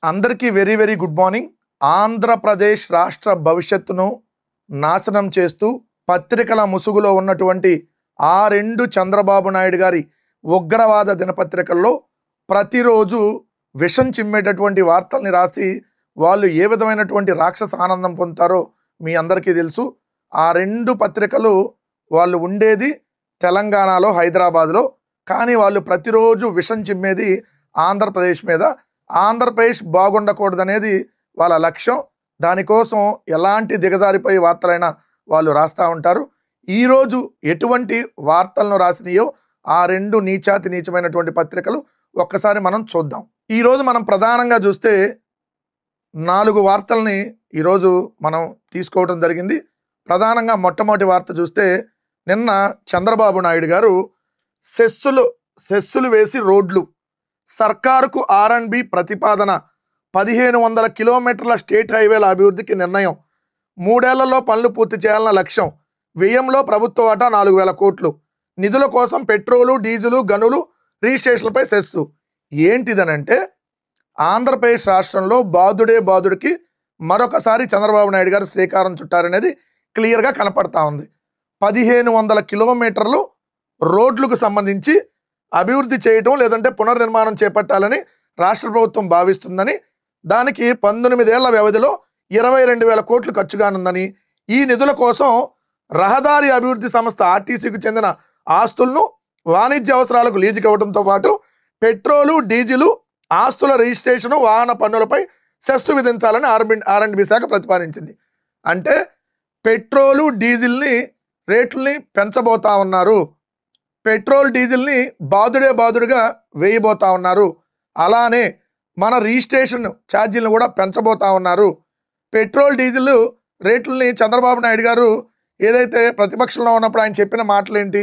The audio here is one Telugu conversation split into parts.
అందరికీ very very good morning. Andhra Pradesh రాష్ట్ర భవిష్యత్తును నాశనం చేస్తూ పత్రికల ముసుగులో ఉన్నటువంటి ఆ రెండు చంద్రబాబు నాయుడు గారి ఉగ్రవాద దినపత్రికల్లో ప్రతిరోజు విషం చిమ్మేటటువంటి వార్తల్ని రాసి వాళ్ళు ఏ విధమైనటువంటి రాక్షస ఆనందం పొందుతారో మీ అందరికీ తెలుసు. ఆ రెండు పత్రికలు వాళ్ళు ఉండేది తెలంగాణలో, హైదరాబాద్లో. కానీ వాళ్ళు ప్రతిరోజు విషం చిమ్మేది ఆంధ్రప్రదేశ్ మీద. ఆంధ్రప్రదేశ్ బాగుండకూడదనేది వాళ్ళ లక్ష్యం. దానికోసం ఎలాంటి దిగజారిపోయే వార్తలైనా వాళ్ళు రాస్తూ ఉంటారు. ఈరోజు ఎటువంటి వార్తలను రాసినాయో ఆ రెండు నీచాతి నీచమైనటువంటి పత్రికలు ఒక్కసారి మనం చూద్దాం. ఈరోజు మనం ప్రధానంగా చూస్తే 4 వార్తల్ని ఈరోజు మనం తీసుకోవడం జరిగింది. ప్రధానంగా మొట్టమొదటి వార్త చూస్తే, నిన్న చంద్రబాబు నాయుడు గారు సెస్సులు వేసి రోడ్లు, సర్కారుకు R&B ప్రతిపాదన, 1500 కిలోమీటర్ల స్టేట్ హైవేల అభివృద్ధికి నిర్ణయం, 3 ఏళ్లలో పనులు పూర్తి చేయాలన్న లక్ష్యం, వ్యయంలో ప్రభుత్వ వాటా 4000 కోట్లు, నిధుల కోసం పెట్రోలు, డీజిలు, గనులు రిజిస్ట్రేషన్లపై సెస్సు. ఏంటిదనంటే, ఆంధ్రప్రదేశ్ రాష్ట్రంలో బాదుడికి మరొకసారి చంద్రబాబు నాయుడు గారు శ్రీకారం చుట్టారనేది క్లియర్గా కనపడతా ఉంది. 1500 కిలోమీటర్లు రోడ్లకు సంబంధించి అభివృద్ధి చేయటం, లేదంటే పునర్నిర్మాణం చేపట్టాలని రాష్ట్ర ప్రభుత్వం భావిస్తుందని, దానికి 19 ఏళ్ల వ్యవధిలో 22,000 కోట్లు ఖర్చుగానుందని, ఈ నిధుల కోసం రహదారి అభివృద్ధి సంస్థ ఆర్టీసీకి చెందిన ఆస్తులను వాణిజ్య అవసరాలకు లీజుకి ఇవ్వడంతో పాటు పెట్రోలు, డీజిలు ఆస్తుల రిజిస్ట్రేషను, వాహన పన్నులపై సెస్సు విధించాలని R&B శాఖ ప్రతిపాదించింది. అంటే పెట్రోలు, డీజిల్ని రేట్లని పెంచబోతా ఉన్నారు. పెట్రోల్, డీజిల్ని బాదుడుగా వేయబోతా ఉన్నారు. అలానే మన రిజిస్ట్రేషన్ ఛార్జీలను కూడా పెంచబోతా ఉన్నారు. పెట్రోల్, డీజిల్ రేట్లని చంద్రబాబు నాయుడు గారు ఏదైతే ప్రతిపక్షంలో ఉన్నప్పుడు ఆయన చెప్పిన మాటలు ఏంటి,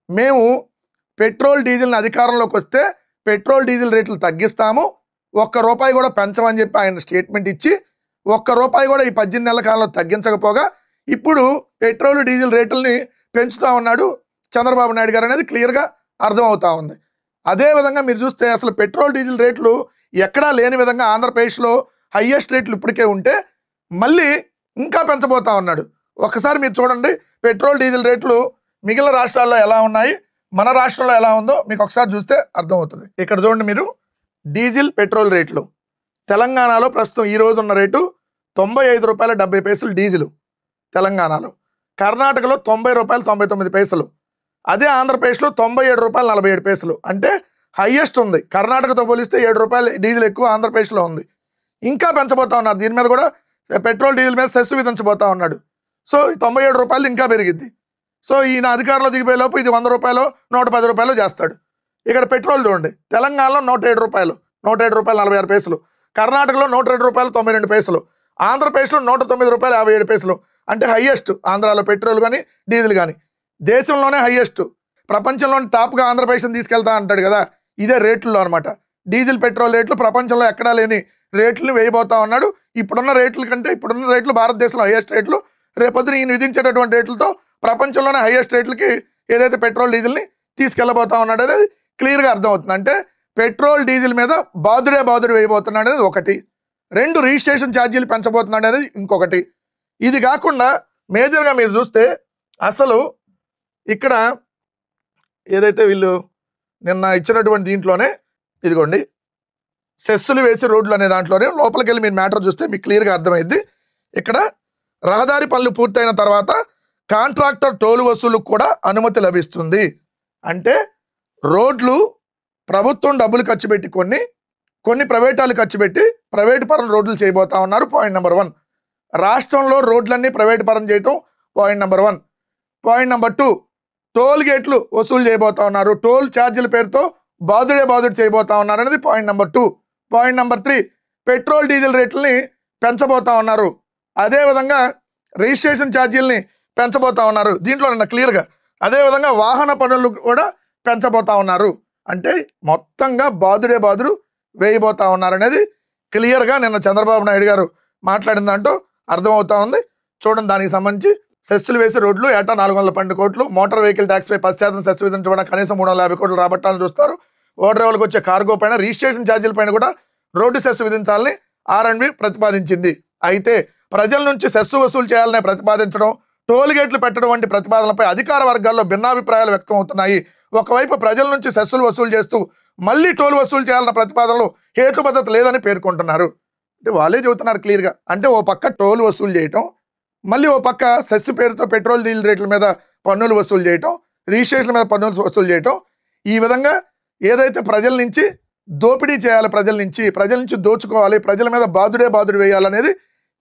మేము పెట్రోల్, డీజిల్ని అధికారంలోకి వస్తే పెట్రోల్, డీజిల్ రేట్లు తగ్గిస్తాము, ₹1 కూడా పెంచమని చెప్పి ఆయన స్టేట్మెంట్ ఇచ్చి, ₹1 కూడా ఈ 18 నెలల కాలంలో తగ్గించకపోగా ఇప్పుడు పెట్రోల్, డీజిల్ రేట్లని పెంచుతూ ఉన్నాడు చంద్రబాబు నాయుడు గారు అనేది క్లియర్గా అర్థమవుతా ఉంది. అదేవిధంగా మీరు చూస్తే అసలు పెట్రోల్, డీజిల్ రేట్లు ఎక్కడా లేని విధంగా ఆంధ్రప్రదేశ్లో హయ్యెస్ట్ రేట్లు ఇప్పటికే ఉంటే మళ్ళీ ఇంకా పెంచబోతా ఉన్నాడు. ఒకసారి మీరు చూడండి, పెట్రోల్, డీజిల్ రేట్లు మిగిలిన రాష్ట్రాల్లో ఎలా ఉన్నాయి, మన రాష్ట్రంలో ఎలా ఉందో మీకు ఒకసారి చూస్తే అర్థమవుతుంది. ఇక్కడ చూడండి మీరు, డీజిల్, పెట్రోల్ రేట్లు తెలంగాణలో ప్రస్తుతం ఈ రోజు ఉన్న రేటు ₹95.70 డీజిల్ తెలంగాణలో, కర్ణాటకలో ₹90.99, అదే ఆంధ్రప్రదేశ్లో ₹97.47. అంటే హయ్యెస్ట్ ఉంది. కర్ణాటకతో పోలిస్తే ₹7 డీజిల్ ఎక్కువ ఆంధ్రప్రదేశ్లో ఉంది. ఇంకా పెంచబోతా ఉన్నారు. దీని మీద కూడా పెట్రోల్, డీజిల్ మీద సెస్సు విధించబోతా ఉన్నాడు. సో ₹97 ఇంకా పెరిగిద్ది. సో ఈయన అధికారంలో దిగిపోయేలోపు ఇది ₹100, ₹110 చేస్తాడు. ఇక్కడ పెట్రోల్ చూడండి, తెలంగాణలో ₹107, ₹107.46, కర్ణాటకలో ₹102.92, ఆంధ్రప్రదేశ్లో ₹109.57. అంటే హయ్యెస్ట్ ఆంధ్రాలో పెట్రోల్ కానీ డీజిల్ కానీ, దేశంలోనే హయ్యెస్ట్, ప్రపంచంలోని టాప్గా ఆంధ్రప్రదేశ్ని తీసుకెళ్తా అంటాడు కదా, ఇదే రేట్లలో అనమాట. డీజిల్, పెట్రోల్ రేట్లు ప్రపంచంలో ఎక్కడా లేని రేట్లను వేయబోతా ఉన్నాడు. ఇప్పుడున్న రేట్ల కంటే ఇప్పుడున్న రేట్లు భారతదేశంలో హయ్యెస్ట్ రేట్లు, రేపొద్దున ఈయన విధించేటటువంటి రేట్లతో ప్రపంచంలోనే హయ్యెస్ట్ రేట్లకి ఏదైతే పెట్రోల్, డీజిల్ని తీసుకెళ్ళబోతా ఉన్నాడు అనేది క్లియర్గా అర్థమవుతుంది. అంటే పెట్రోల్, డీజిల్ మీద బాదుడు వేయబోతున్నాడు అనేది ఒకటి, 2 రిజిస్ట్రేషన్ ఛార్జీలు పెంచబోతున్నాడు అనేది ఇంకొకటి. ఇది కాకుండా మేజర్గా మీరు చూస్తే అసలు ఇక్కడ ఏదైతే వీళ్ళు నిన్న ఇచ్చినటువంటి దీంట్లోనే ఇదిగోండి, సెస్సులు వేసి రోడ్లు అనే దాంట్లోనే లోపలికి వెళ్ళి మీరు మ్యాటర్ చూస్తే మీకు క్లియర్గా అర్థమైద్ది. ఇక్కడ రహదారి పనులు పూర్తయిన తర్వాత కాంట్రాక్టర్ టోలు వసూలుకు కూడా అనుమతి లభిస్తుంది. అంటే రోడ్లు ప్రభుత్వం డబ్బులు ఖర్చు పెట్టి కొన్ని ప్రైవేటాలు ఖర్చు పెట్టి ప్రైవేటు పరం రోడ్లు చేయబోతా ఉన్నారు. పాయింట్ నెంబర్ 1, రాష్ట్రంలో రోడ్లన్నీ ప్రైవేటు పరం చేయటం point number 1. Point number 2, toll గేట్లు వసూలు చేయబోతా ఉన్నారు. టోల్ ఛార్జీల పేరుతో బాదుడు చేయబోతా ఉన్నారు అనేది point number 2. Point number 3, petrol, diesel రేట్లని పెంచబోతా ఉన్నారు. అదేవిధంగా రిజిస్ట్రేషన్ ఛార్జీలని పెంచబోతా ఉన్నారు దీంట్లో నిన్న క్లియర్గా. అదేవిధంగా వాహన పన్నులు కూడా పెంచబోతా ఉన్నారు. అంటే మొత్తంగా బాదుడు వేయబోతా ఉన్నారు అనేది క్లియర్గా నిన్న చంద్రబాబు నాయుడు గారు మాట్లాడిన దాంట్లో అర్థమవుతా ఉంది. చూడండి, దానికి సంబంధించి సెస్సులు వేసి రోడ్లు ఏటా 412 కోట్లు, మోటార్ వెహికల్ ట్యాక్స్పై 10% సెస్ విధించడం కనీసం 350 కోట్లు రాబట్టాలని చూస్తారు. ఓ డ్రైవర్లకు వచ్చే కార్గో పైన, రిజిస్ట్రేషన్ ఛార్జీల పైన కూడా రోడ్డు సెస్ విధించాలని ఆర్ఎండ్బి ప్రతిపాదించింది. అయితే ప్రజల నుంచి సెస్సు వసూలు చేయాలనే ప్రతిపాదించడం, టోల్ గేట్లు పెట్టడం వంటి ప్రతిపాదనలపై అధికార వర్గాల్లో భిన్నాభిప్రాయాలు వ్యక్తం అవుతున్నాయి. ఒకవైపు ప్రజల నుంచి సెస్సులు వసూలు చేస్తూ మళ్ళీ టోల్ వసూలు చేయాలన్న ప్రతిపాదనలో హేతుబద్ధత లేదని పేర్కొంటున్నారు. అంటే వాళ్ళే చెబుతున్నారు క్లియర్గా. అంటే ఓ పక్క టోల్ వసూలు చేయటం, మళ్ళీ ఓ పక్క సెస్సు పేరుతో పెట్రోల్ డీజిల్ రేట్ల మీద పన్నులు వసూలు చేయటం, రిజిస్ట్రేషన్ మీద పన్నులు వసూలు చేయటం, ఈ విధంగా ఏదైతే ప్రజల నుంచి దోపిడీ చేయాలి, ప్రజల నుంచి దోచుకోవాలి, ప్రజల మీద బాదుడు వేయాలనేది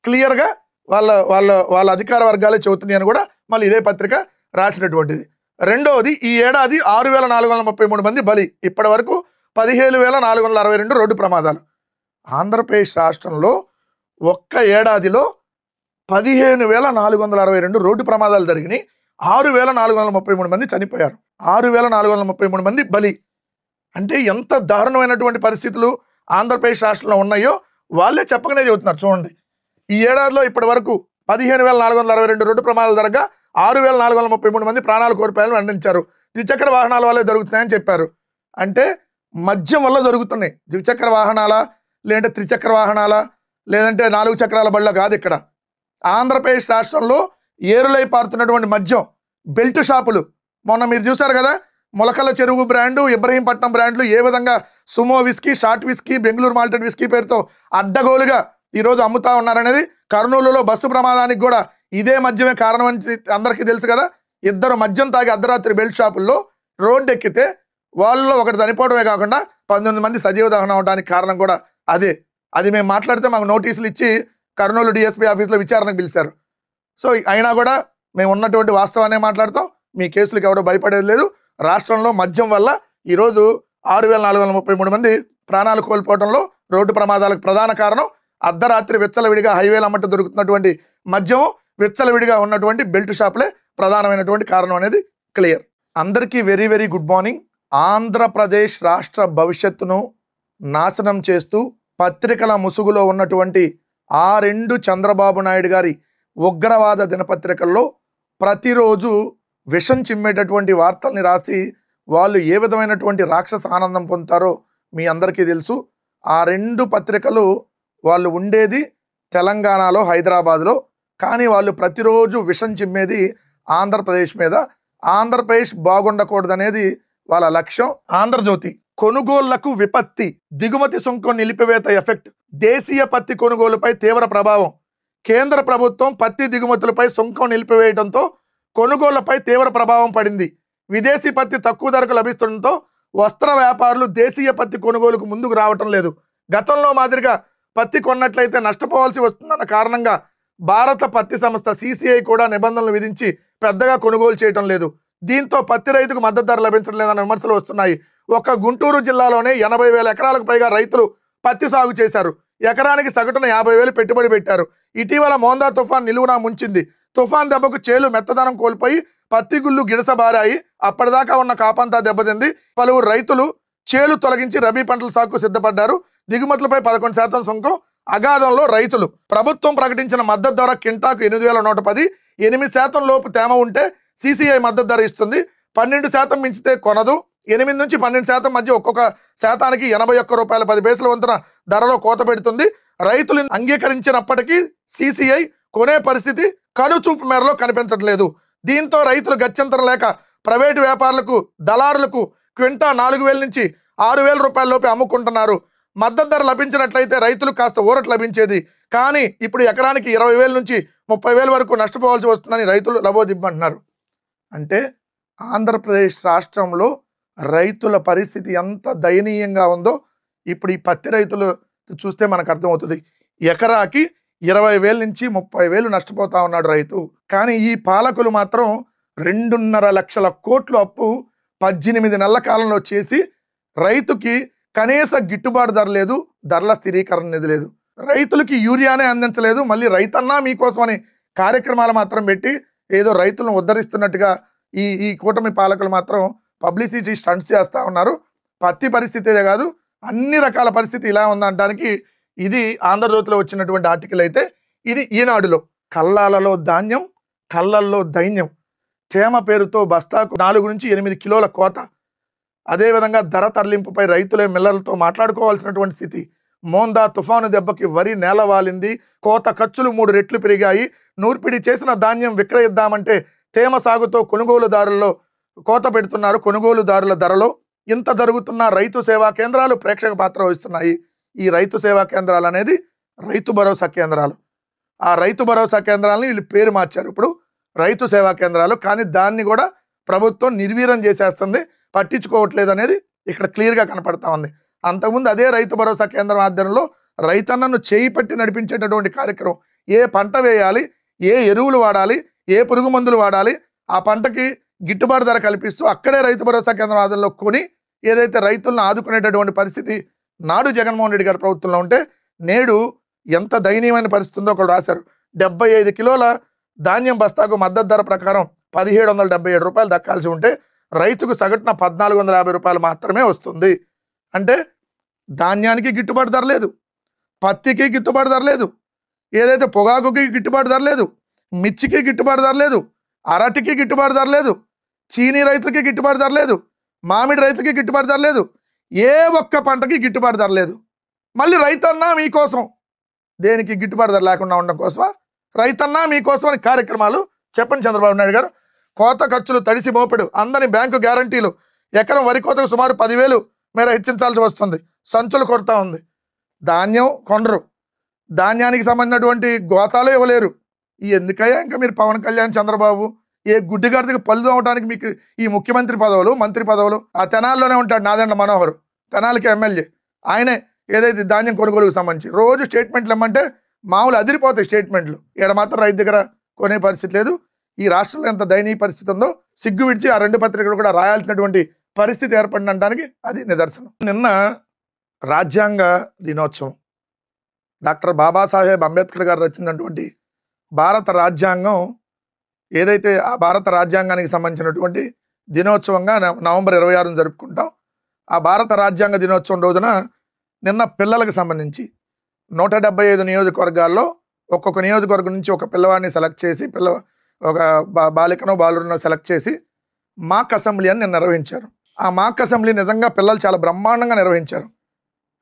క్లియర్గా వాళ్ళ అధికార వర్గాలే చెబుతున్నాయని కూడా మళ్ళీ ఇదే పత్రిక రాసినటువంటిది. రెండవది, ఈ ఏడాది 6,433 మంది బలి, ఇప్పటి వరకు 17,462 రోడ్డు ప్రమాదాలు. ఆంధ్రప్రదేశ్ రాష్ట్రంలో ఒక్క ఏడాదిలో 15,462 రోడ్డు ప్రమాదాలు జరిగినాయి. 6,433 మంది చనిపోయారు. 6,433 మంది బలి. అంటే ఎంత దారుణమైనటువంటి పరిస్థితులు ఆంధ్రప్రదేశ్ రాష్ట్రంలో ఉన్నాయో వాళ్ళే చెప్పకనే చెబుతున్నారు. చూడండి, ఈ ఏడాదిలో ఇప్పటి వరకు 15,462 రోడ్డు ప్రమాదాలు జరగగా 6,433 మంది ప్రాణాలు కోల్పోయాలని వెల్లడించారు. ద్విచక్ర వాహనాల వల్లే జరుగుతున్నాయని చెప్పారు. అంటే మద్యం వల్ల జరుగుతున్నాయి. ద్విచక్ర వాహనాల, లేదంటే త్రిచక్ర వాహనాల, లేదంటే 4 చక్రాల బళ్ళ కాదు. ఇక్కడ ఆంధ్రప్రదేశ్ రాష్ట్రంలో ఏరులై పారుతున్నటువంటి మద్యం, బెల్ట్ షాపులు, మొన్న మీరు చూశారు కదా, మొలకల చెరువు బ్రాండు, ఇబ్రహీంపట్నం బ్రాండ్లు ఏ విధంగా Sumo whisky, short whisky, Bengaluru malted whisky పేరుతో అడ్డగోలుగా ఈరోజు అమ్ముతా ఉన్నారనేది, కర్నూలులో బస్సు ప్రమాదానికి కూడా ఇదే మద్యమే కారణం అని అందరికీ తెలుసు కదా. ఇద్దరు మద్యం తాగి అర్ధరాత్రి బెల్ట్ షాపుల్లో రోడ్డు ఎక్కితే వాళ్ళలో ఒకటి చనిపోవడమే కాకుండా 19 మంది సజీవ దహనం అవడానికి కారణం కూడా అదే. అది మేము మాట్లాడితే మాకు నోటీసులు ఇచ్చి కర్నూలు డిఎస్పీ ఆఫీస్లో విచారణకు పిలిచారు. సో అయినా కూడా మేము ఉన్నటువంటి వాస్తవాన్ని మాట్లాడతాం. మీ కేసులకు ఎవడో భయపడేది లేదు. రాష్ట్రంలో మద్యం వల్ల ఈరోజు 6,433 మంది ప్రాణాలు కోల్పోవడంలో రోడ్డు ప్రమాదాలకు ప్రధాన కారణం అర్ధరాత్రి విచ్చలవిడిగా హైవేల అమ్మట దొరుకుతున్నటువంటి మద్యం, విచ్చలవిడిగా ఉన్నటువంటి బెల్ట్ షాపులే ప్రధానమైనటువంటి కారణం అనేది క్లియర్. అందరికీ very very good morning. Andhra Pradesh రాష్ట్ర భవిష్యత్తును నాశనం చేస్తూ పత్రికల ముసుగులో ఉన్నటువంటి ఆ 2 చంద్రబాబు నాయుడు గారి ఉగ్రవాద దినపత్రికల్లో ప్రతిరోజు విషం చిమ్మేటటువంటి వార్తల్ని రాసి వాళ్ళు ఏ విధమైనటువంటి రాక్షస ఆనందం పొందుతారో మీ అందరికీ తెలుసు. ఆ 2 పత్రికలు వాళ్ళు ఉండేది తెలంగాణలో, హైదరాబాద్లో. కానీ వాళ్ళు ప్రతిరోజు విషం చిమ్మేది ఆంధ్రప్రదేశ్ మీద. ఆంధ్రప్రదేశ్ బాగుండకూడదనేది వాళ్ళ లక్ష్యం. ఆంధ్రజ్యోతి, కొనుగోళ్లకు విపత్తి, దిగుమతి సుంకం నిలిపివేత ఎఫెక్ట్, దేశీయ పత్తి కొనుగోలుపై తీవ్ర ప్రభావం. కేంద్ర ప్రభుత్వం పత్తి దిగుమతులపై సుంకం నిలిపివేయడంతో కొనుగోళ్లపై తీవ్ర ప్రభావం పడింది. విదేశీ పత్తి తక్కువ ధరకు లభిస్తుండటంతో వస్త్ర వ్యాపారులు దేశీయ పత్తి కొనుగోలుకు ముందుకు రావటం లేదు. గతంలో మాదిరిగా పత్తి కొన్నట్లయితే నష్టపోవాల్సి వస్తుందన్న కారణంగా భారత పత్తి సంస్థ CCI కూడా నిబంధనలు విధించి పెద్దగా కొనుగోలు చేయటం లేదు. దీంతో పత్తి రైతుకు మద్దతు ధర లభించడం లేదన్న విమర్శలు వస్తున్నాయి. ఒక్క గుంటూరు జిల్లాలోనే 80,000 ఎకరాలకు పైగా రైతులు పత్తి సాగు చేశారు. ఎకరానికి సగటున 50,000 పెట్టుబడి పెట్టారు. ఇటీవల మోందా తుఫాన్ నిలువునా ముంచింది. తుఫాన్ దెబ్బకు చేలు మెత్తదనం కోల్పోయి పత్తి గుళ్ళు గిడసబారాయి. అప్పటిదాకా ఉన్న కాపంతా దెబ్బతింది. పలువురు రైతులు చేలు తొలగించి రబీ పంటల సాగుకు సిద్ధపడ్డారు. దిగుమతులపై 11% సుంకం అగాధంలో రైతులు. ప్రభుత్వం ప్రకటించిన మద్దతు ధర కింటాకు 8,110. 8% లోపు తేమ ఉంటే CCI మద్దతు ధర ఇస్తుంది. 12% మించితే కొనదు. 8 నుంచి 12% మధ్య ఒక్కొక్క శాతానికి ₹81.10 వంతున ధరలో కోత పెడుతుంది. రైతులు అంగీకరించినప్పటికీ CCI కొనే పరిస్థితి కనుచూపు మేరలో కనిపించట్లేదు. దీంతో రైతులు గత్యంతరం లేక ప్రైవేటు వ్యాపారులకు, దళారులకు క్వింటా 4,000 నుంచి 6,000 రూపాయల లోపే అమ్ముకుంటున్నారు. మద్దతు ధర లభించినట్లయితే రైతులకు కాస్త ఊరట లభించేది. కానీ ఇప్పుడు ఎకరానికి 20,000 నుంచి 30,000 వరకు నష్టపోవాల్సి వస్తుందని రైతులు లబోదిబ్బంటున్నారు. అంటే ఆంధ్రప్రదేశ్ రాష్ట్రంలో రైతుల పరిస్థితి ఎంత దయనీయంగా ఉందో ఇప్పుడు ఈ పత్తి రైతులు చూస్తే మనకు అర్థమవుతుంది. ఎకరాకి 20,000 నుంచి 30,000 నష్టపోతా ఉన్నాడు రైతు. కానీ ఈ పాలకులు మాత్రం 2.5 లక్షల కోట్లు అప్పు 18 నెలల కాలంలో చేసి రైతుకి కనీస గిట్టుబాటు ధర లేదు, ధరల స్థిరీకరణ నిధి లేదు, రైతులకి యూరియానే అందించలేదు. మళ్ళీ రైతన్నా మీకోసం అని కార్యక్రమాలు మాత్రం పెట్టి ఏదో రైతులను ఉద్ధరిస్తున్నట్టుగా ఈ కూటమి పాలకులు మాత్రం పబ్లిసిటీ స్టంట్స్ చేస్తూ ఉన్నారు. పత్తి పరిస్థితే కాదు, అన్ని రకాల పరిస్థితి ఇలా ఉందనడానికి ఇది ఆంధ్రజ్యోతిలో వచ్చినటువంటి ఆర్టికల్. అయితే ఇది ఈనాడులో. కల్లాలలో ధాన్యం, కళ్ళల్లో దైన్యం. తేమ పేరుతో బస్తాకు 4 నుంచి 8 కిలోల కోత. అదేవిధంగా ధర తరలింపుపై రైతులే మిల్లర్లతో మాట్లాడుకోవాల్సినటువంటి స్థితి. మోందా తుఫాను దెబ్బకి వరి నేలవాలింది, కోత ఖర్చులు 3 రెట్లు పెరిగాయి, నూర్పిడి చేసిన ధాన్యం విక్రయిద్దామంటే తేమ సాగుతో కొనుగోలుదారుల్లో కోత పెడుతున్నారు కొనుగోలుదారుల ధరలో. ఇంత జరుగుతున్న రైతు సేవా కేంద్రాలు ప్రేక్షక పాత్ర వహిస్తున్నాయి. ఈ రైతు సేవా కేంద్రాలు అనేది రైతు భరోసా కేంద్రాలు. ఆ రైతు భరోసా కేంద్రాలని వీళ్ళు పేరు మార్చారు ఇప్పుడు రైతు సేవా కేంద్రాలు. కానీ దాన్ని కూడా ప్రభుత్వం నిర్వీర్యం చేసేస్తుంది, పట్టించుకోవట్లేదు అనేది ఇక్కడ క్లియర్గా కనపడతా ఉంది. అంతకుముందు అదే రైతు భరోసా కేంద్రం ఆధ్వర్యంలో రైతన్నను చేయి పట్టి నడిపించేటటువంటి కార్యక్రమం. ఏ పంట వేయాలి, ఏ ఎరువులు వాడాలి, ఏ పురుగు మందులు వాడాలి, ఆ పంటకి గిట్టుబాటు ధర కల్పిస్తూ అక్కడే రైతు భరోసా కేంద్రం ఆధ్వర్యంలో కొని ఏదైతే రైతులను ఆదుకునేటటువంటి పరిస్థితి నాడు జగన్మోహన్ రెడ్డి గారి ప్రభుత్వంలో ఉంటే, నేడు ఎంత దయనీయమైన పరిస్థితి ఉందో ఒకరు రాశారు. 75 కిలోల ధాన్యం బస్తాకు మద్దతు ధర ప్రకారం 1777 రూపాయలు దక్కాల్సి ఉంటే రైతుకు సగటున 1450 రూపాయలు మాత్రమే వస్తుంది. అంటే ధాన్యానికి గిట్టుబాటు ధర లేదు, పత్తికి గిట్టుబాటు ధర లేదు, ఏదైతే పొగాకుకి గిట్టుబాటు ధర లేదు, మిర్చికి గిట్టుబాటు ధర లేదు, అరటికి గిట్టుబాటు ధర లేదు, చీనీ రైతులకి గిట్టుబాటు ధర లేదు, మామిడి రైతుకి గిట్టుబాటు ధర లేదు, ఏ ఒక్క పంటకి గిట్టుబాటు ధర లేదు. మళ్ళీ రైతన్నా మీకోసం, దేనికి గిట్టుబాటు ధర లేకుండా ఉండడం కోసమా? రైతన్నా మీకోసం అని కార్యక్రమాలు చెప్పండి చంద్రబాబు నాయుడు గారు. కోత ఖర్చులు తడిసి మోపెడు, అందని బ్యాంకు గ్యారంటీలు, ఎకరం వరి కోతకు సుమారు 10,000 మేర హెచ్చించాల్సి వస్తుంది, సంచులు కొరత ఉంది, ధాన్యం కొనరు, ధాన్యానికి సంబంధించినటువంటి గోతాలు ఇవ్వలేరు. ఎందుకయ్యా ఇంకా మీరు పవన్ కళ్యాణ్ చంద్రబాబు ఏ గుడ్డిగాడికి పళ్ళు తోమడానికి మీకు ఈ ముఖ్యమంత్రి పదవులు, మంత్రి పదవులు? ఆ తెనాల్లోనే ఉంటాడు నాదెండ్ల మనోహర్, తెనాలికి ఎమ్మెల్యే, ఆయనే ఏదైతే ధాన్యం కొనుగోలుకు సంబంధించి రోజు స్టేట్మెంట్లు ఇమ్మంటే మామూలు అదిరిపోతాయి స్టేట్మెంట్లు. ఇక్కడ మాత్రం రైతు దగ్గర కొనే పరిస్థితి లేదు. ఈ రాష్ట్రంలో ఎంత దయనీయ పరిస్థితి ఉందో సిగ్గు విడిచి ఆ 2 పత్రికలు కూడా రాయాల్సినటువంటి పరిస్థితి ఏర్పడినడానికి అది నిదర్శనం. నిన్న రాజ్యాంగ దినోత్సవం, డాక్టర్ బాబాసాహెబ్ అంబేద్కర్ గారు రచించినటువంటి భారత రాజ్యాంగం ఏదైతే ఆ భారత రాజ్యాంగానికి సంబంధించినటువంటి దినోత్సవంగా నవంబర్ 26న జరుపుకుంటాం. ఆ భారత రాజ్యాంగ దినోత్సవం రోజున నిన్న పిల్లలకు సంబంధించి 175 నియోజకవర్గాల్లో ఒక్కొక్క నియోజకవర్గం నుంచి ఒక పిల్లవాడిని సెలెక్ట్ చేసి ఒక బాలికనో బాలురనో సెలెక్ట్ చేసి మాక్ అసెంబ్లీ అని నేను నిర్వహించారు. ఆ మాక్ అసెంబ్లీ నిజంగా పిల్లలు చాలా బ్రహ్మాండంగా నిర్వహించారు.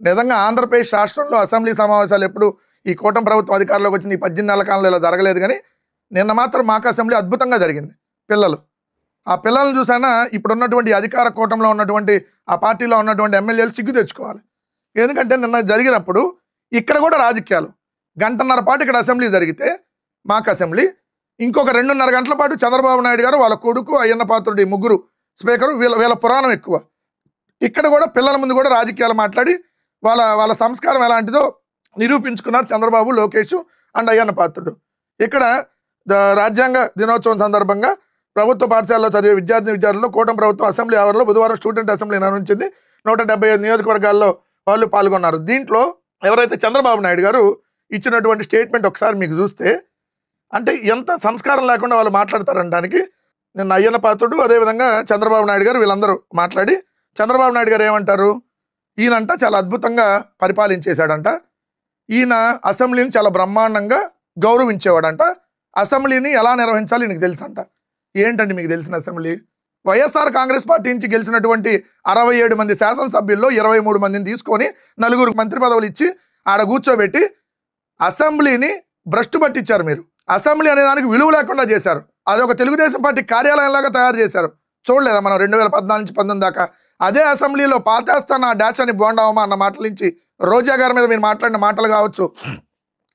నిజంగా ఆంధ్రప్రదేశ్ రాష్ట్రంలో అసెంబ్లీ సమావేశాలు ఎప్పుడు ఈ కూటమి ప్రభుత్వం అధికారంలోకి వచ్చిన ఈ 18 నెలల కాలంలో ఇలా జరగలేదు. కానీ నిన్న మాత్రం మాక్ అసెంబ్లీ అద్భుతంగా జరిగింది. ఆ పిల్లలను చూసైనా ఇప్పుడున్నటువంటి అధికార కూటమిలో ఉన్నటువంటి ఆ పార్టీలో ఉన్నటువంటి ఎమ్మెల్యేలు సిగ్గు తెచ్చుకోవాలి. ఎందుకంటే నిన్న జరిగినప్పుడు ఇక్కడ కూడా రాజకీయాలు, 1.5 గంటల పాటు ఇక్కడ అసెంబ్లీ జరిగితే మాక్ అసెంబ్లీ, ఇంకొక 2.5 గంటల పాటు చంద్రబాబు నాయుడు గారు, వాళ్ళ కొడుకు, అయ్యన్న పాత్రుడి ముగ్గురు స్పీకరు, వీళ్ళ పురాణం ఎక్కువ. ఇక్కడ కూడా పిల్లల ముందు కూడా రాజకీయాలు మాట్లాడి వాళ్ళ సంస్కారం ఎలాంటిదో నిరూపించుకున్నారు చంద్రబాబు, లోకేష్ అండ్ అయ్యన్న పాత్రుడు. ఇక్కడ రాజ్యాంగ దినోత్సవం సందర్భంగా ప్రభుత్వ పాఠశాలలో చదివే విద్యార్థులలో కూటమి ప్రభుత్వం అసెంబ్లీ ఆవరణలో బుధవారం స్టూడెంట్ అసెంబ్లీ నిర్వహించింది. 175 నియోజకవర్గాల్లో వాళ్ళు పాల్గొన్నారు. దీంట్లో ఎవరైతే చంద్రబాబు నాయుడు గారు ఇచ్చినటువంటి స్టేట్మెంట్ ఒకసారి మీకు చూస్తే, అంటే ఎంత సంస్కారం లేకుండా వాళ్ళు మాట్లాడతారనడానికి నిన్న అయ్యన్న పాత్రుడు అదేవిధంగా చంద్రబాబు నాయుడు గారు వీళ్ళందరూ మాట్లాడి, చంద్రబాబు నాయుడు గారు ఏమంటారు, ఈయనంట చాలా అద్భుతంగా పరిపాలించేశాడంట, ఈయన అసెంబ్లీని చాలా బ్రహ్మాండంగా గౌరవించేవాడంట, అసెంబ్లీని ఎలా నిర్వహించాలి నీకు తెలుసంట. ఏంటండి మీకు తెలిసిన అసెంబ్లీ? వైఎస్ఆర్ కాంగ్రెస్ పార్టీ నుంచి గెలిచినటువంటి 67 మంది శాసనసభ్యుల్లో 23 మందిని తీసుకొని 4 మంత్రి పదవులు ఇచ్చి ఆడ కూర్చోబెట్టి అసెంబ్లీని భ్రష్టు పట్టించారు. మీరు అసెంబ్లీ అనే దానికి విలువ లేకుండా చేశారు. అది ఒక తెలుగుదేశం పార్టీ కార్యాలయంలాగా తయారు చేశారు. చూడలేదా మనం 2014 నుంచి 19 దాకా అదే అసెంబ్లీలో పాతేస్తాను ఆ డాచ్ అని బోండావమా అన్న మాటల నుంచి రోజా గారి మీద మీరు మాట్లాడిన మాటలు కావచ్చు,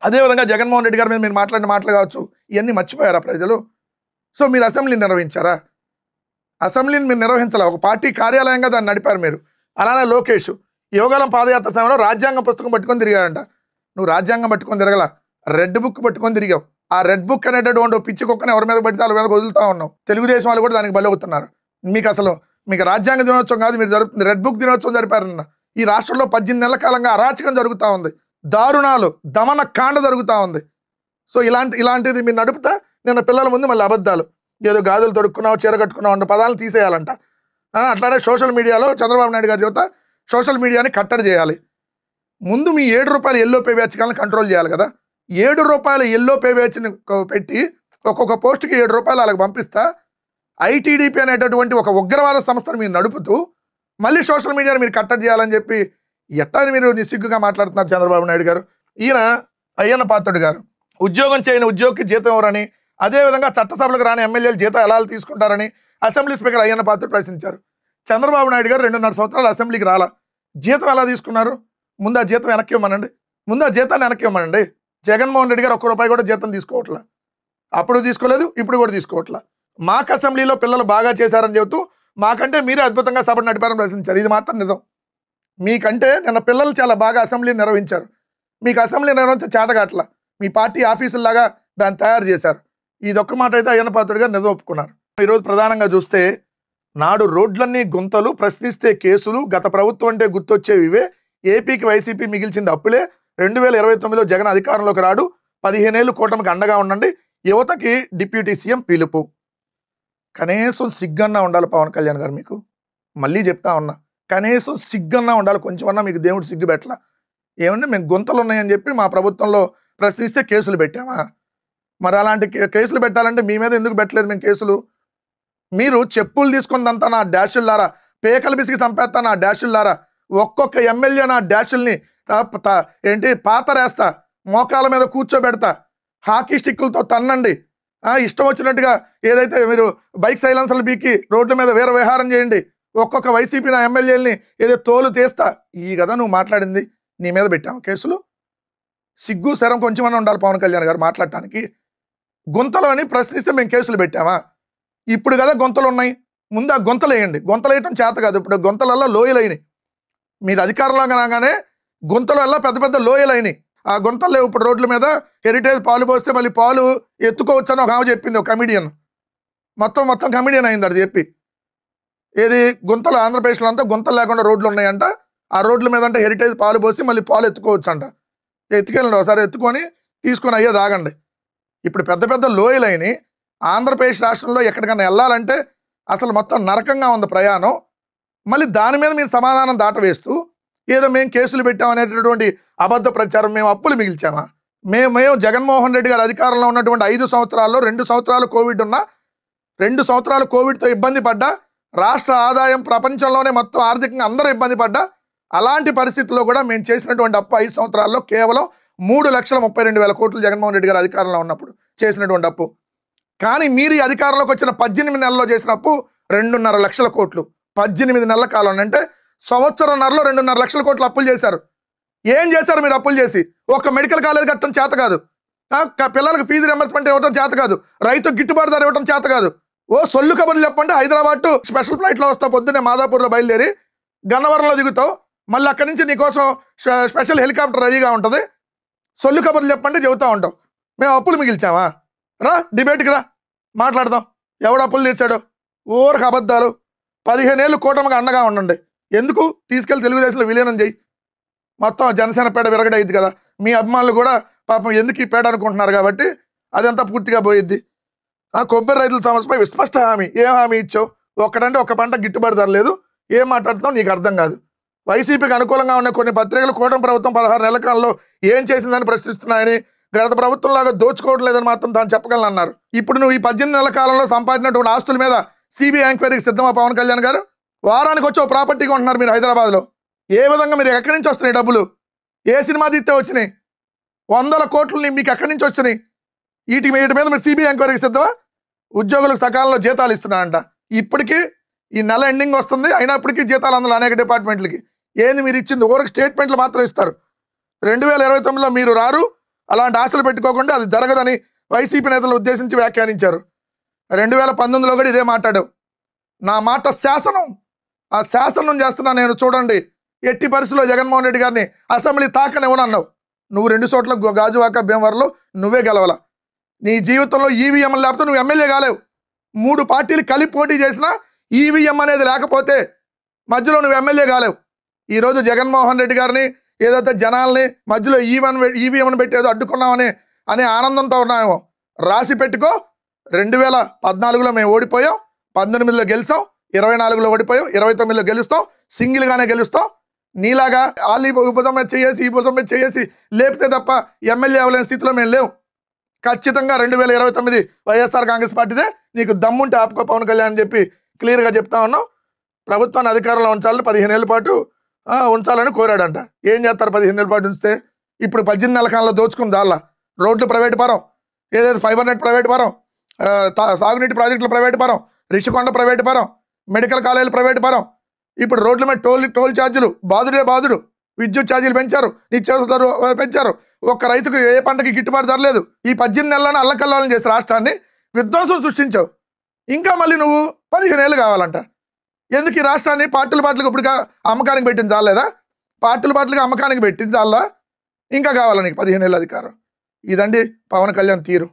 అదేవిధంగా జగన్మోహన్ రెడ్డి గారి మీద మీరు మాట్లాడిన మాటలు కావచ్చు, ఇవన్నీ మర్చిపోయారా ప్రజలు? సో మీరు అసెంబ్లీని నిర్వహించారా? అసెంబ్లీని మీరు నిర్వహించాలా? ఒక పార్టీ కార్యాలయంగా దాన్ని నడిపారు మీరు. అలానే లోకేష్ యోగాలం పాదయాత్ర సమయంలో రాజ్యాంగం పుస్తకం పట్టుకొని తిరిగాడంట. నువ్వు రాజ్యాంగం పట్టుకొని తిరగల, రెడ్ బుక్ పట్టుకొని తిరిగావు. ఆ రెడ్ బుక్ అనేటటువంటి పిచ్చి కుక్కని ఎవరి మీద పడితే వాళ్ళ మీద వదులుతూ ఉన్నావు. తెలుగుదేశం వాళ్ళు కూడా దానికి బలవుతున్నారు. మీకు రాజ్యాంగ దినోత్సవం కాదు మీరు జరుగుతుంది, రెడ్ బుక్ దినోత్సవం జరిపారన్న. ఈ రాష్ట్రంలో 18 నెలల కాలంగా అరాచకం జరుగుతూ ఉంది, దారుణాలు, దమన కాండ జరుగుతూ ఉంది. సో ఇలాంటిది మీరు నడుపుతా నిన్న పిల్లల ముందు మళ్ళీ అబద్ధాలు, ఏదో గాజులు తొడుక్కున్నావు, చీర కట్టుకున్నావు అన్న పదాలను తీసేయాలంట. అట్లానే సోషల్ మీడియాలో చంద్రబాబు నాయుడు గారి యువత సోషల్ మీడియాని కట్టడి చేయాలి. ముందు మీ 7 రూపాయల ఎల్లో పే బ్యాచ్కాలను కంట్రోల్ చేయాలి కదా. 7 రూపాయల ఎల్లో పే బ్యాచ్ని పెట్టి ఒక్కొక్క పోస్టుకి 7 రూపాయలు వాళ్ళకి పంపిస్తా ఐటీడీపీ అనేటటువంటి ఒక ఉగ్రవాద సంస్థను మీరు నడుపుతూ మళ్ళీ సోషల్ మీడియాని మీరు కట్టడి చేయాలని చెప్పి ఎట్టా అని మీరు నిస్సిగ్గుగా మాట్లాడుతున్నారు చంద్రబాబు నాయుడు గారు. ఈయన అయ్యన్న పాత్రుడు గారు ఉద్యోగం చేయని ఉద్యోగికి జీతం ఎవరని, అదేవిధంగా చట్టసభలకు రాని ఎమ్మెల్యేలు జీతం ఎలా తీసుకుంటారని అసెంబ్లీ స్పీకర్ అయ్యన్న పాత్రుడు ప్రశ్నించారు. చంద్రబాబు నాయుడు గారు 2.5 సంవత్సరాలు అసెంబ్లీకి రాలా, జీతం ఎలా తీసుకున్నారు? ముందు ఆ జీతం వెనక్కి ఇవ్వమనండి, ముందు ఆ జీతాన్ని వెనక్కి ఇవ్వమనండి. జగన్మోహన్ రెడ్డి గారు ₹1 కూడా జీతం తీసుకోవట్లా, అప్పుడు తీసుకోలేదు, ఇప్పుడు కూడా తీసుకోవట్లా. మాకు అసెంబ్లీలో పిల్లలు బాగా చేశారని చెబుతూ మాకంటే మీరే అద్భుతంగా సభను నడిపారని ప్రశ్నించారు. ఇది మాత్రం నిజం. మీకంటే నిన్న పిల్లలు చాలా బాగా అసెంబ్లీ నిర్వహించారు, మీకు అసెంబ్లీ నిర్వహించే చేతగాట్లా, మీ పార్టీ ఆఫీసుల్లాగా దాన్ని తయారు చేశారు. ఇదొక్క మాట అయితే అయ్యన్న పాత్రుడు గారు నిజం ఒప్పుకున్నారు. ఈరోజు ప్రధానంగా చూస్తే నాడు రోడ్లన్నీ గుంతలు, ప్రశ్నిస్తే కేసులు, గత ప్రభుత్వం అంటే గుర్తొచ్చేవి ఇవే, ఏపీకి వైసీపీ మిగిల్చింది అప్పులే, 2029లో జగన్ అధికారంలోకి రాడు, 15 ఏళ్ళు కూటమికి అండగా ఉండండి, యువతకి డిప్యూటీ సీఎం పిలుపు. కనీసం సిగ్గన్నా ఉండాలి పవన్ కళ్యాణ్ గారు మీకు. మళ్ళీ చెప్తా ఉన్నా, కనీసం సిగ్గన్నా ఉండాలి, కొంచెమన్నా మీకు దేవుడు సిగ్గు పెట్టలా. ఏమంటే మేము గుంతలు ఉన్నాయని చెప్పి మా ప్రభుత్వంలో ప్రశ్నిస్తే కేసులు పెట్టామా? మరి అలాంటి కేసులు పెట్టాలంటే మీ మీద ఎందుకు పెట్టలేదు మేము కేసులు? మీరు చెప్పులు తీసుకుందంతా నా డాషుల్లారా, పేకలు బిసికి చంపేస్తా నా డాషుల్లారా, ఒక్కొక్క ఎమ్మెల్యే నా డాషుల్ని పాతరేస్తా, మోకాల మీద కూర్చోబెడతా, హాకీ స్టిక్కులతో తన్నండి, ఇష్టం వచ్చినట్టుగా ఏదైతే మీరు బైక్ సైలెన్సర్లు బీకి రోడ్ల మీద వీర విహారం చేయండి, ఒక్కొక్క వైసీపీ నా ఎమ్మెల్యేలని ఏదో తోలు తీస్తా. ఈ కదా నువ్వు మాట్లాడింది, నీ మీద పెట్టాము కేసులు. సిగ్గు శరం కొంచెమన్నా ఉండాలి పవన్ కళ్యాణ్ గారు మాట్లాడటానికి. గుంతలు అని ప్రశ్నిస్తే మేము కేసులు పెట్టామా? ఇప్పుడు కదా గుంతలు ఉన్నాయి, ముందు ఆ గుంతలు వేయండి. గుంతలు వేయటం చేత కాదు, ఇప్పుడు గుంతలల్లో లోయలు అయినాయి. మీరు అధికారంలో రాగానే గుంతలల్లో పెద్ద పెద్ద లోయలు అయినాయి. ఆ గుంతల్లో ఇప్పుడు రోడ్ల మీద హెరిటేజ్ పాలు పోస్తే మళ్ళీ పాలు ఎత్తుకోవచ్చు అని ఒక ఆమె చెప్పింది, ఒక కమిడియన్. మొత్తం కమిడియన్ అయింది అది చెప్పి. ఏది గుంతలు ఆంధ్రప్రదేశ్లో అంతా గుంతలు లేకుండా రోడ్లు ఉన్నాయంట, ఆ రోడ్ల మీద అంటే హెరిటేజ్ పాలు పోసి మళ్ళీ పాలు ఎత్తుకోవచ్చు అంట. ఎత్తుకెళ్ళండి ఒకసారి, ఎత్తుకొని తీసుకొని అయ్యే తాగండి. ఇప్పుడు పెద్ద పెద్ద లోయలు అయినాయి. ఆంధ్రప్రదేశ్ రాష్ట్రంలో ఎక్కడికైనా వెళ్ళాలంటే అసలు మొత్తం నరకంగా ఉంది ప్రయాణం. మళ్ళీ దాని మీద మీరు సమాధానం దాటవేస్తూ ఏదో మేము కేసులు పెట్టామనేటటువంటి అబద్ధ ప్రచారం. మేము అప్పులు మిగిల్చామా? మేము జగన్మోహన్ రెడ్డి గారు అధికారంలో ఉన్నటువంటి 5 సంవత్సరాల్లో 2 సంవత్సరాలు కోవిడ్ ఉన్నా, 2 సంవత్సరాలు కోవిడ్తో ఇబ్బంది పడ్డా, రాష్ట్ర ఆదాయం ప్రపంచంలోనే మొత్తం ఆర్థికంగా అందరూ ఇబ్బంది పడ్డా, అలాంటి పరిస్థితుల్లో కూడా మేము చేసినటువంటి అప్పు 5 సంవత్సరాల్లో కేవలం 3,32,000 కోట్లు జగన్మోహన్ రెడ్డి గారు అధికారంలో ఉన్నప్పుడు చేసినటువంటి అప్పు. కానీ మీరు ఈ అధికారంలోకి వచ్చిన 18 నెలల్లో చేసిన అప్పు 2.5 లక్షల కోట్లు. 18 నెలల కాలం అంటే సంవత్సరంన్నరలో 2.5 లక్షల కోట్లు అప్పులు చేశారు. ఏం చేశారు మీరు అప్పులు చేసి? ఒక మెడికల్ కాలేజ్ కట్టడం చేత కాదు, పిల్లలకు ఫీజు రింబర్స్మెంట్ ఇవ్వడం చేత కాదు, రైతు గిట్టుబాటు ధర ఇవ్వడం చేత కాదు. ఓ సొల్లు కబుర్లు చెప్పంటే హైదరాబాద్ టు స్పెషల్ ఫ్లైట్లో వస్తావు, పొద్దున్నే మాదాపూర్లో బయలుదేరి గన్నవరంలో దిగుతావు, మళ్ళీ అక్కడి నుంచి నీకోసం స్పెషల్ హెలికాప్టర్ రెడీగా ఉంటుంది. సొల్లు కబుర్లు చెప్పంటే చెబుతూ ఉంటావు. మేము అప్పులు మిగిల్చామా? రా డిబేట్కి రా, మాట్లాడదాం. ఎవడు అప్పులు తీర్చాడు? ఊరికి అబద్ధాలు. 15 ఏళ్ళు కూటమికి అండగా ఉండండి. ఎందుకు తీసుకెళ్ళి తెలుగుదేశంలో విలీనం చేయి, మొత్తం జనసేన పేడ విరగడైద్ది కదా. మీ అభిమానులు కూడా పాపం ఎందుకు ఈ పేడ అనుకుంటున్నారు కాబట్టి అదంతా పూర్తిగా పోయిద్ది. కొబ్బరి రైతుల సమస్యపై విస్పష్ట హామీ. ఏం హామీ ఇచ్చావు? ఒక్కటంటే ఒక్క పంట గిట్టుబాటు ధర లేదు. ఏం మాట్లాడుతున్నావు నీకు అర్థం కాదు. వైసీపీకి అనుకూలంగా ఉన్న కొన్ని పత్రికలు కూటమి ప్రభుత్వం 16 నెలల కాలంలో ఏం చేసిందని ప్రశ్నిస్తున్నాయని, గత ప్రభుత్వంలాగా దోచుకోవడం లేదని మాత్రం దాన్ని చెప్పగలను అన్నారు. ఇప్పుడు నువ్వు ఈ 18 నెలల కాలంలో సంపాదించినటువంటి ఆస్తుల మీద సిబిఐ ఎంక్వైరీకి సిద్ధమా పవన్ కళ్యాణ్ గారు? వారానికి వచ్చి ప్రాపర్టీగా ఉంటున్నారు మీరు హైదరాబాద్లో. ఏ విధంగా మీరు ఎక్కడి నుంచి వస్తున్నాయి డబ్బులు? ఏ సినిమా తీస్తే వచ్చినాయి? 100 కోట్లు మీకు ఎక్కడి నుంచి వచ్చినాయి? వీటి మీద మీరు సిబిఐ ఎంక్వైరీకి సిద్ధమా? ఉద్యోగులకు సకాలంలో జీతాలు ఇస్తున్నారంట. ఇప్పటికీ ఈ నెల ఎండింగ్ వస్తుంది, అయినప్పటికీ జీతాలు అందులో అనేక డిపార్ట్మెంట్లకి. ఏంది మీరు ఇచ్చింది? ఊరికి స్టేట్మెంట్లు మాత్రం ఇస్తారు. 2029లో మీరు రారు, అలాంటి ఆశలు పెట్టుకోకుండా అది జరగదని వైసీపీ నేతలు ఉద్దేశించి వ్యాఖ్యానించారు. 2019లో కూడా ఇదే మాట్లాడావు. నా మాట శాసనం, ఆ శాసనం చేస్తున్నా నేను చూడండి. ఎట్టి పరిస్థితుల్లో జగన్మోహన్ రెడ్డి గారిని అసెంబ్లీ తాకనివ్వనన్నావు. నువ్వు 2 చోట్ల గాజువాక భీమవరంలో నువ్వే గెలవాల. నీ జీవితంలో ఈవీఎం లేకపోతే నువ్వు ఎమ్మెల్యే కాలేవు. 3 పార్టీలు కలిపి పోటీ చేసినా ఈవీఎం అనేది లేకపోతే మధ్యలో నువ్వు ఎమ్మెల్యే కాలేవు. ఈరోజు జగన్మోహన్ రెడ్డి గారిని ఏదైతే జనాల్ని మధ్యలో ఈవీఎంని పెట్టి ఏదో అడ్డుకున్నామని అనే ఆనందంతో ఉన్నామేమో, రాసి పెట్టుకో. 2014లో మేము ఓడిపోయాం, 19లో గెలిచాం, 24లో ఓడిపోయాం, 29లో గెలుస్తాం, సింగిల్గానే గెలుస్తాం. నీలాగా వాళ్ళు ఈ భుజం మీద చేసి ఈ భుజం మీద చేసి లేపితే తప్ప ఎమ్మెల్యే అవ్వలేని స్థితిలో మేము లేవు. ఖచ్చితంగా 2029 వైఎస్ఆర్ కాంగ్రెస్ పార్టీదే. నీకు దమ్ముంటే ఆపుకో పవన్ కళ్యాణ్ అని చెప్పి క్లియర్గా చెప్తా ఉన్నాం. ప్రభుత్వాన్ని అధికారంలో ఉంచాలని 15 ఏళ్ల పాటు ఉంచాలని కోరాడంట. ఏం చేస్తారు 15 నెలల పాటు ఉంచితే? ఇప్పుడు 18 నెలల కాలంలో దోచుకుని దాల్లా రోడ్లు ప్రైవేట్ పరం, ఏదైతే ఫైబర్ నెట్ ప్రైవేట్ పరం, సాగునీటి ప్రాజెక్టులు ప్రైవేట్ పరం, రిషికొండ ప్రైవేట్ పరం, మెడికల్ కాలేజీలు ప్రైవేట్ పరం. ఇప్పుడు రోడ్ల మీద టోల్ ఛార్జీలు బాదుడే బాదుడు, విద్యుత్ ఛార్జీలు పెంచారు, నిత్యావసర ధరలు పెంచారు. ఒక్క రైతుకు ఏ పంటకి గిట్టుబాటు ధర లేదు. ఈ 18 నెలలను అల్లకల్లాలను చేసి రాష్ట్రాన్ని విధ్వంసం సృష్టించావు. ఇంకా మళ్ళీ నువ్వు 15 ఏళ్ళు కావాలంట. ఎందుకు ఈ రాష్ట్రాన్ని పార్టీలకు ఇప్పుడు అమ్మకానికి పెట్టింది చాలేదా? పార్టీలకు అమ్మకానికి పెట్టింది చాలా, ఇంకా కావాలా నీకు 15 ఏళ్ళ అధికారం? ఇదండి పవన్ కళ్యాణ్ తీరు.